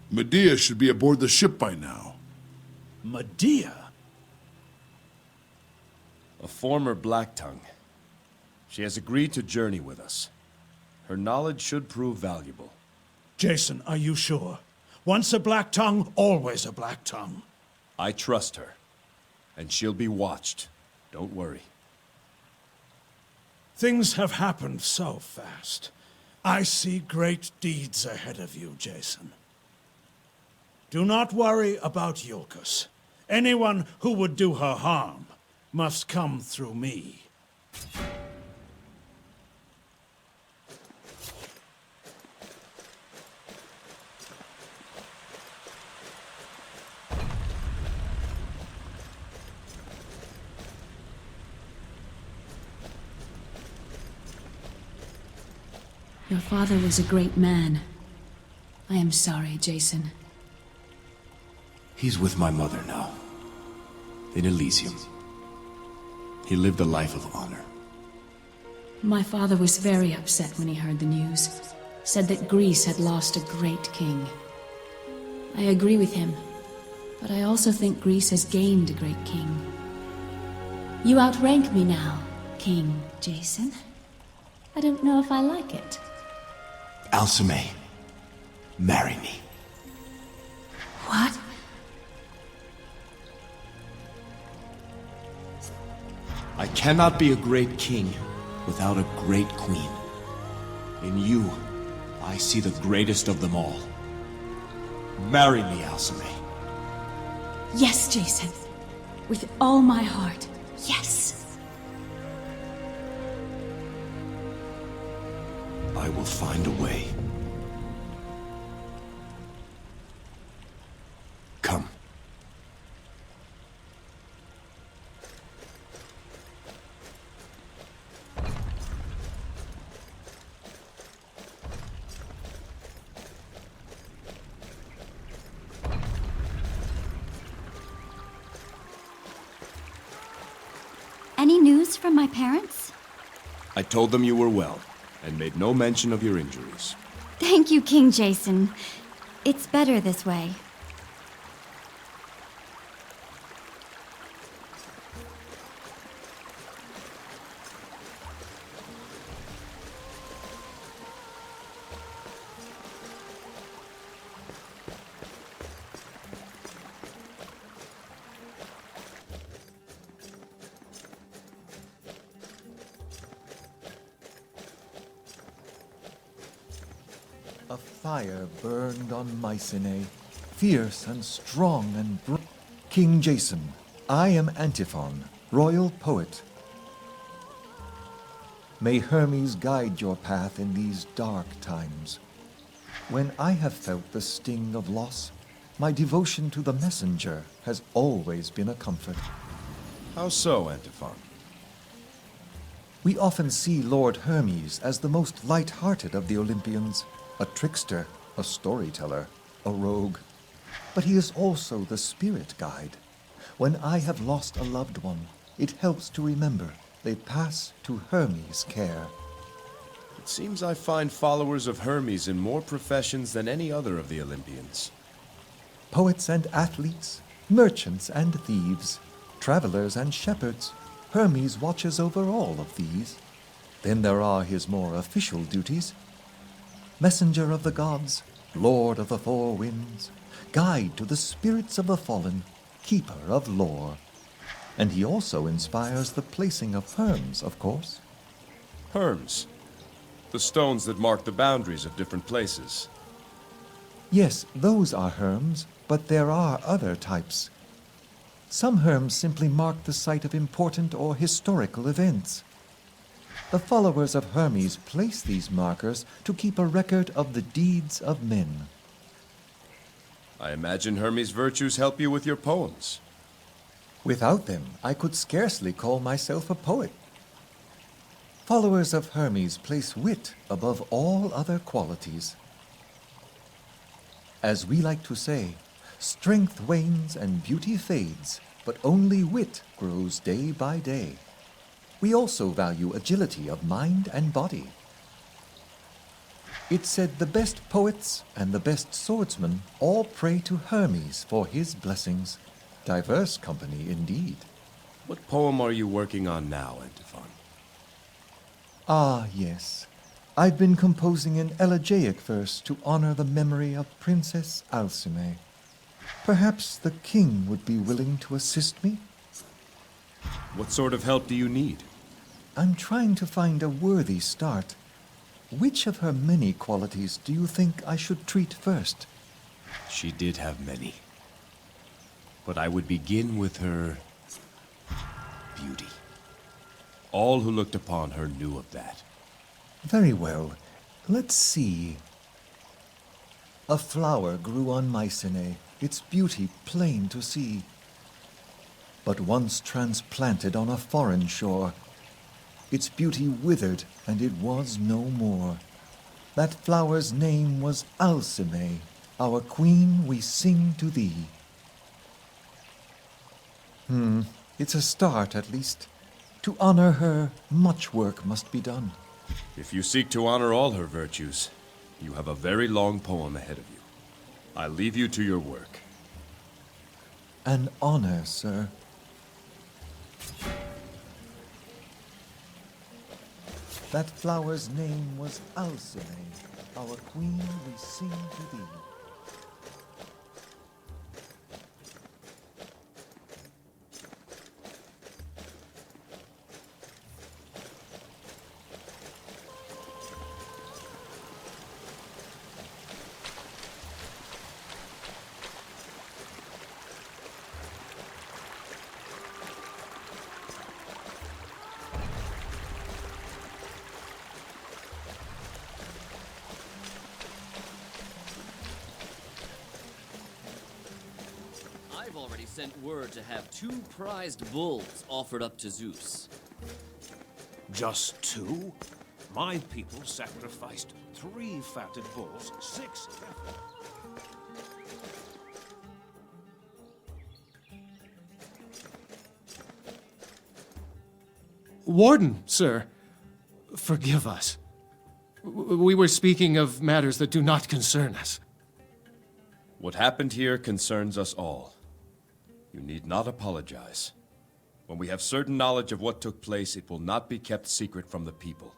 Speaker 3: Medea should be aboard the ship by now.
Speaker 2: Medea?
Speaker 1: A former Black Tongue. She has agreed to journey with us. Her knowledge should prove valuable.
Speaker 2: Jason, are you sure? Once a Black Tongue, always a Black Tongue.
Speaker 1: I trust her. And she'll be watched. Don't worry.
Speaker 2: Things have happened so fast. I see great deeds ahead of you, Jason. Do not worry about Iolcus. Anyone who would do her harm must come through me.
Speaker 13: Your father was a great man. I am sorry, Jason.
Speaker 1: He's with my mother now. In Elysium. He lived a life of honor.
Speaker 13: My father was very upset when he heard the news. Said that Greece had lost a great king. I agree with him, but I also think Greece has gained a great king. You outrank me now, King Jason. I don't know if I like it.
Speaker 1: Alcime, marry me.
Speaker 13: What?
Speaker 1: I cannot be a great king without a great queen. In you, I see the greatest of them all. Marry me, Alcime.
Speaker 13: Yes, Jason. With all my heart. Yes.
Speaker 1: I will find a way. Come.
Speaker 14: Any news from my parents?
Speaker 1: I told them you were well, and made no mention of your injuries.
Speaker 14: Thank you, King Jason. It's better this way.
Speaker 15: A fire burned on Mycenae, fierce and strong and King Jason, I am Antiphon, royal poet. May Hermes guide your path in these dark times. When I have felt the sting of loss, my devotion to the messenger has always been a comfort.
Speaker 1: How so, Antiphon?
Speaker 15: We often see Lord Hermes as the most light-hearted of the Olympians, a trickster, a storyteller, a rogue. But he is also the spirit guide. When I have lost a loved one, it helps to remember they pass to Hermes' care.
Speaker 1: It seems I find followers of Hermes in more professions than any other of the Olympians.
Speaker 15: Poets and athletes, merchants and thieves, travelers and shepherds, Hermes watches over all of these. Then there are his more official duties. Messenger of the gods, lord of the four winds, guide to the spirits of the fallen, keeper of lore. And he also inspires the placing of herms, of course.
Speaker 1: Herms? The stones that mark the boundaries of different places.
Speaker 15: Yes, those are herms, but there are other types. Some herms simply mark the site of important or historical events. The followers of Hermes place these markers to keep a record of the deeds of men.
Speaker 1: I imagine Hermes' virtues help you with your poems.
Speaker 15: Without them, I could scarcely call myself a poet. Followers of Hermes place wit above all other qualities. As we like to say, strength wanes and beauty fades, but only wit grows day by day. We also value agility of mind and body. It's said the best poets and the best swordsmen all pray to Hermes for his blessings. Diverse company indeed.
Speaker 1: What poem are you working on now, Antiphon?
Speaker 15: Ah, yes. I've been composing an elegiac verse to honor the memory of Princess Alcime. Perhaps the king would be willing to assist me?
Speaker 1: What sort of help do you need?
Speaker 15: I'm trying to find a worthy start. Which of her many qualities do you think I should treat first?
Speaker 1: She did have many. But I would begin with her beauty. All who looked upon her knew of that.
Speaker 15: Very well. Let's see. A flower grew on Mycenae, its beauty plain to see. But once transplanted on a foreign shore, its beauty withered, and it was no more. That flower's name was Alcime, our queen we sing to thee. It's a start at least. To honor her, much work must be done.
Speaker 1: If you seek to honor all her virtues, you have a very long poem ahead of you. I leave you to your work.
Speaker 15: An honor, sir. That flower's name was Alcine, our queen we sing to thee.
Speaker 16: I've already sent word to have 2 prized bulls offered up to Zeus.
Speaker 2: Just 2? My people sacrificed 3 fatted bulls, 6 heifers.
Speaker 17: Warden, sir, forgive us. We were speaking of matters that do not concern us.
Speaker 1: What happened here concerns us all. You need not apologize. When we have certain knowledge of what took place, it will not be kept secret from the people.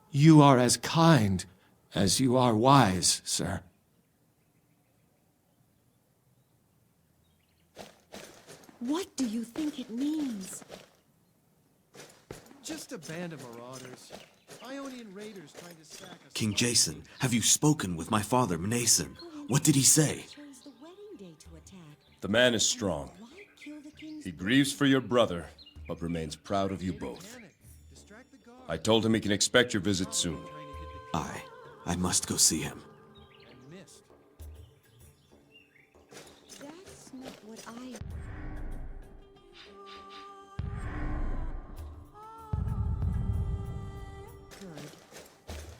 Speaker 17: You are as kind as you are wise, sir.
Speaker 4: What do you think it means?
Speaker 17: Just a band of marauders. Ionian raiders trying to sack us.
Speaker 18: King Jason, have you spoken with my father, Mnason? What did he say?
Speaker 1: The man is strong. He grieves for your brother, but remains proud of you both. I told him he can expect your visit soon.
Speaker 18: I must go see him.
Speaker 4: That's not what I...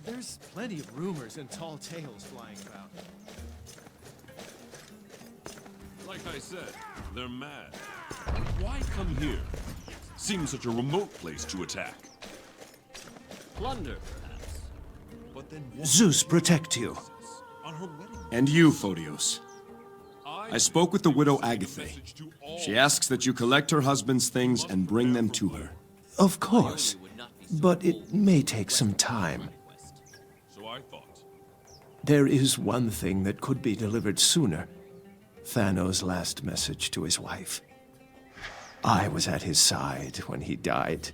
Speaker 17: There's plenty of rumors and tall tales flying about.
Speaker 7: Like I said, they're mad. Why come here? Seems such a remote place to attack.
Speaker 16: Plunder, perhaps.
Speaker 7: But then
Speaker 2: Zeus protect you.
Speaker 7: on her wedding.
Speaker 1: And you, Photios. I spoke with the widow Agatha. She asks that you collect her husband's things and bring them to her.
Speaker 2: Of course, but it may take some time.
Speaker 7: So I thought.
Speaker 2: There is one thing that could be delivered sooner. Thanos' last message to his wife. I was at his side when he died,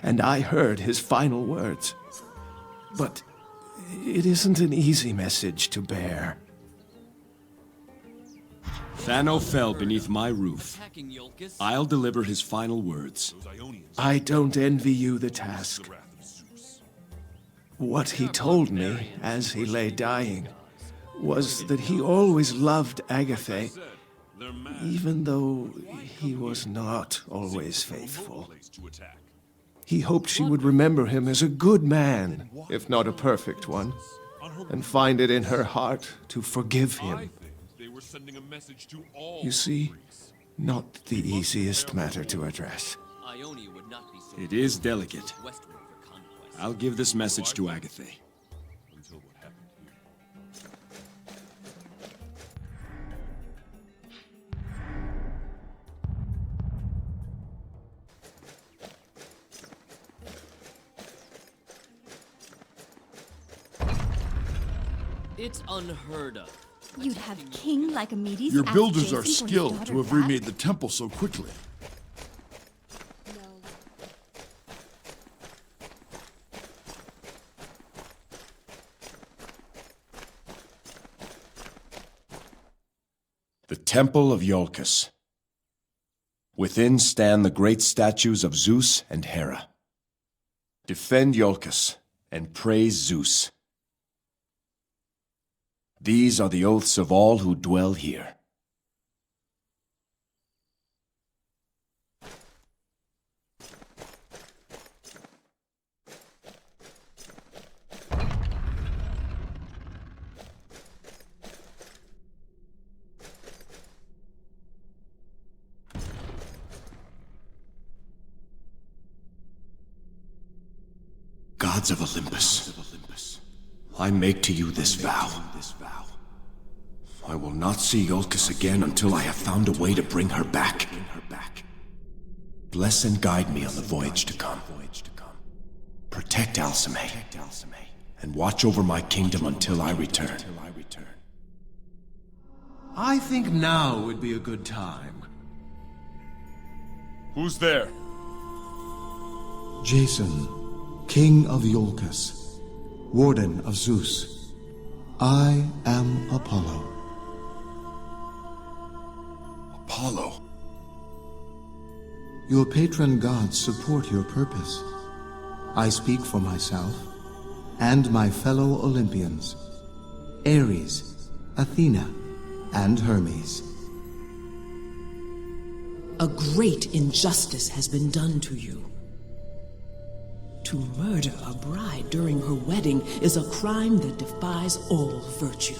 Speaker 2: and I heard his final words. But it isn't an easy message to bear.
Speaker 1: Thano fell beneath my roof. I'll deliver his final words.
Speaker 2: I don't envy you the task. What he told me as he lay dying was that he always loved Agatha, even though he was not always faithful. He hoped she would remember him as a good man, if not a perfect one, and find it in her heart to forgive him. You see, not the easiest matter to address.
Speaker 1: It is delicate. I'll give this message to Agatha.
Speaker 16: It's unheard of.
Speaker 14: You'd have a king like Amedes
Speaker 3: Your
Speaker 14: ask
Speaker 3: builders
Speaker 14: Jason
Speaker 3: are
Speaker 14: for his
Speaker 3: skilled
Speaker 14: daughter
Speaker 3: to have
Speaker 14: back?
Speaker 3: remade the temple so quickly.
Speaker 1: The Temple of Iolcus. Within stand the great statues of Zeus and Hera. Defend Iolcus and praise Zeus. These are the oaths of all who dwell here. Gods of Olympus, I make to you this vow. I will not see Iolcus again until I have found a way to bring her back. Bless and guide me on the voyage to come. Protect Alcime, and watch over my kingdom until I return.
Speaker 18: I think now would be a good time.
Speaker 2: Who's there?
Speaker 19: Jason, King of Iolcus, Warden of Zeus. I am Apollo.
Speaker 1: Apollo?
Speaker 19: Your patron gods support your purpose. I speak for myself and my fellow Olympians, Ares, Athena, and Hermes.
Speaker 20: A great injustice has been done to you. To murder a bride during her wedding is a crime that defies all virtue.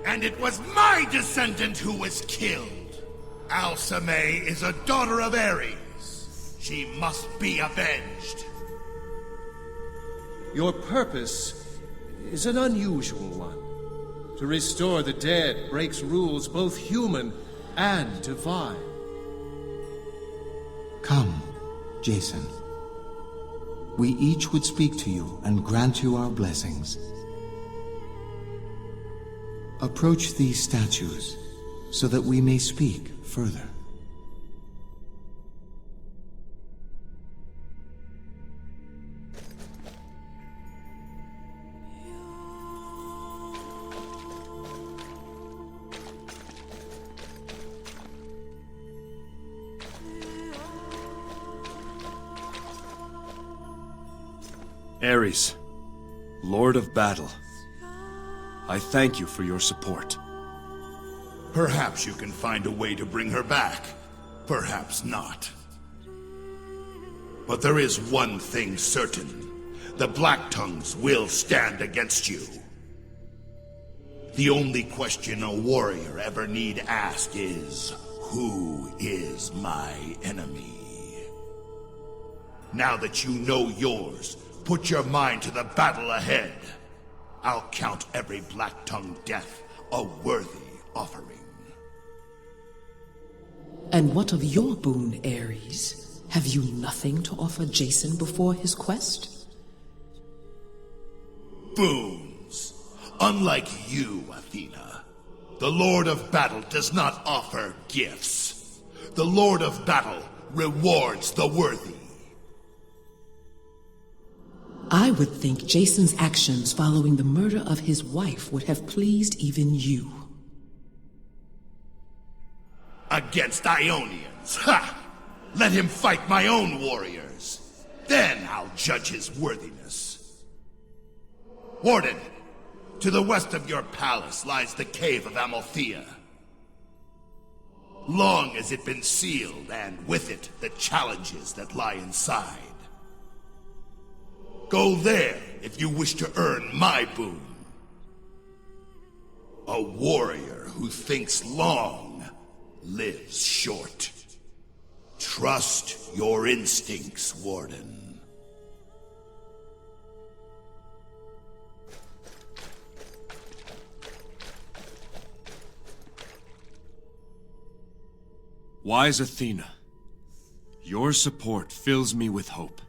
Speaker 2: And it was my descendant who was killed. Alcime is a daughter of Ares. She must be avenged.
Speaker 17: Your purpose is an unusual one. To restore the dead breaks rules both human and divine.
Speaker 19: Come, Jason. We each would speak to you and grant you our blessings. Approach these statues so that we may speak further.
Speaker 1: Ares, Lord of Battle, I thank you for your support.
Speaker 2: Perhaps you can find a way to bring her back. Perhaps not. But there is one thing certain. The Black Tongues will stand against you. The only question a warrior ever need ask is, who is my enemy? Now that you know yours, put your mind to the battle ahead. I'll count every Black-Tongue death a worthy offering.
Speaker 20: And what of your boon, Ares? Have you nothing to offer Jason before his quest?
Speaker 2: Boons. Unlike you, Athena, the Lord of Battle does not offer gifts. The Lord of Battle rewards the worthy.
Speaker 20: I would think Jason's actions following the murder of his wife would have pleased even you.
Speaker 2: Against Ionians? Ha! Let him fight my own warriors. Then I'll judge his worthiness. Warden, to the west of your palace lies the cave of Amalthea. Long has it been sealed, and with it the challenges that lie inside. Go there if you wish to earn my boon. A warrior who thinks long lives short. Trust your instincts, Warden.
Speaker 1: Wise Athena, your support fills me with hope.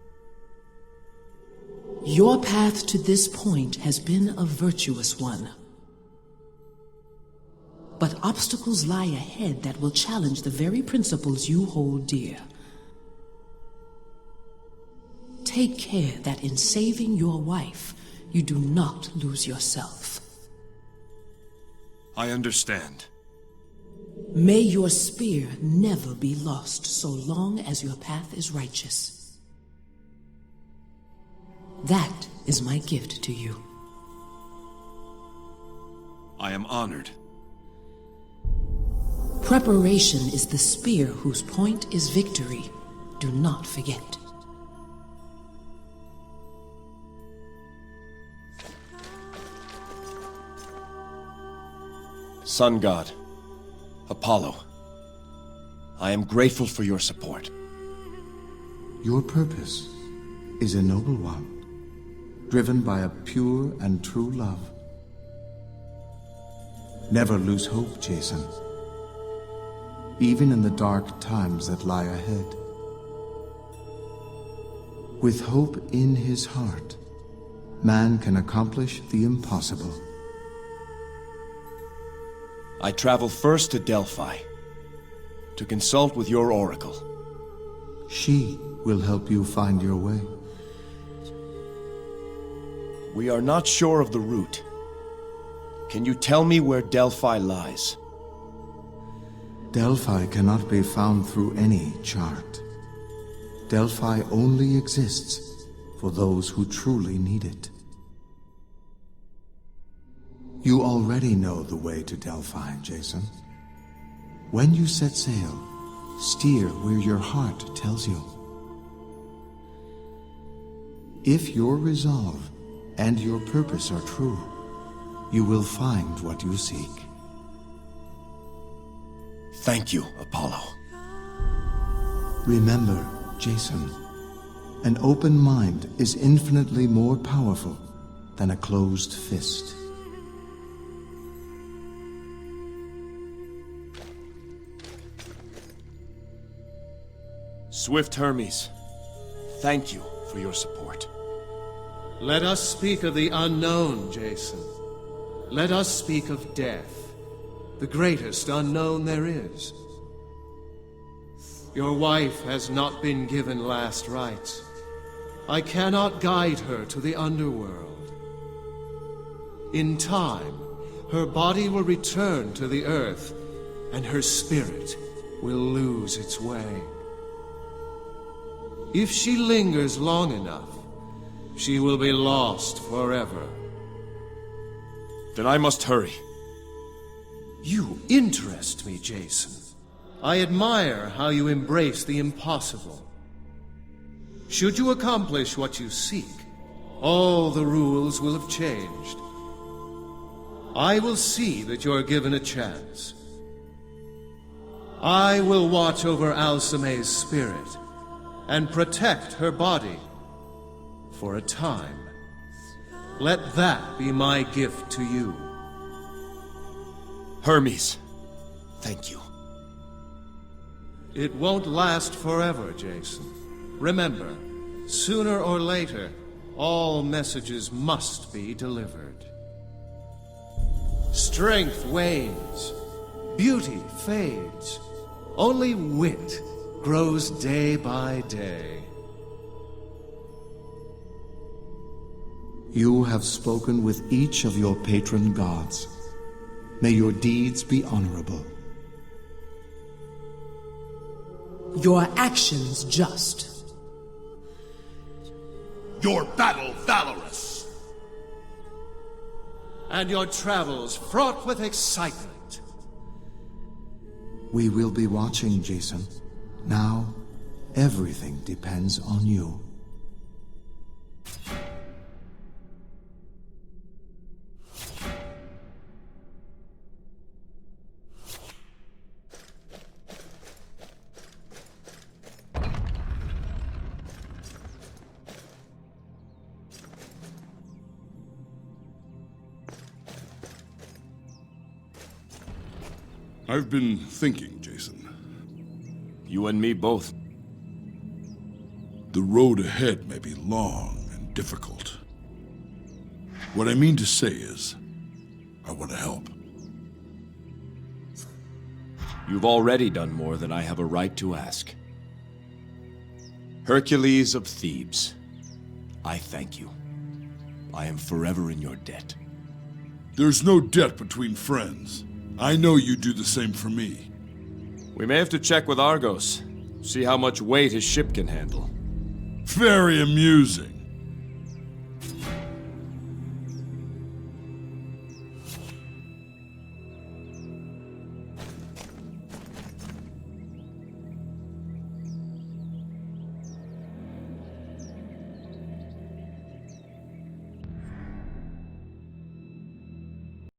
Speaker 20: Your path to this point has been a virtuous one. But obstacles lie ahead that will challenge the very principles you hold dear. Take care that in saving your wife, you do not lose yourself.
Speaker 1: I understand.
Speaker 20: May your spear never be lost so long as your path is righteous. That is my gift to you.
Speaker 1: I am honored.
Speaker 20: Preparation is the spear whose point is victory. Do not forget.
Speaker 1: Sun God, Apollo, I am grateful for your support.
Speaker 19: Your purpose is a noble one, driven by a pure and true love. Never lose hope, Jason. Even in the dark times that lie ahead. With hope in his heart, man can accomplish the impossible.
Speaker 1: I travel first to Delphi, to consult with your oracle.
Speaker 19: She will help you find your way.
Speaker 1: We are not sure of the route. Can you tell me where Delphi lies?
Speaker 19: Delphi cannot be found through any chart. Delphi only exists for those who truly need it. You already know the way to Delphi, Jason. When you set sail, steer where your heart tells you. If your resolve and your purpose are true, you will find what you seek.
Speaker 1: Thank you, Apollo.
Speaker 19: Remember, Jason, an open mind is infinitely more powerful than a closed fist.
Speaker 1: Swift Hermes, thank you for your support.
Speaker 17: Let us speak of the unknown, Jason. Let us speak of death, the greatest unknown there is. Your wife has not been given last rites. I cannot guide her to the underworld. In time, her body will return to the earth, and her spirit will lose its way. If she lingers long enough, she will be lost forever.
Speaker 1: Then I must hurry.
Speaker 17: You interest me, Jason. I admire how you embrace the impossible. Should you accomplish what you seek, all the rules will have changed. I will see that you are given a chance. I will watch over Alceme's spirit and protect her body for a time. Let that be my gift to you.
Speaker 1: Hermes, thank you.
Speaker 17: It won't last forever, Jason. Remember, sooner or later, all messages must be delivered. Strength wanes, beauty fades, only wit grows day by day.
Speaker 19: You have spoken with each of your patron gods. May your deeds be honorable.
Speaker 20: Your actions just.
Speaker 3: Your battle valorous.
Speaker 17: And your travels fraught with excitement.
Speaker 19: We will be watching, Jason. Now, everything depends on you.
Speaker 3: I've been thinking, Jason.
Speaker 1: You and me both.
Speaker 3: The road ahead may be long and difficult. What I mean to say is, I want to help.
Speaker 1: You've already done more than I have a right to ask. Hercules of Thebes, I thank you. I am forever in your debt.
Speaker 3: There's no debt between friends. I know you do the same for me.
Speaker 1: We may have to check with Argos, see how much weight his ship can handle.
Speaker 3: Very amusing.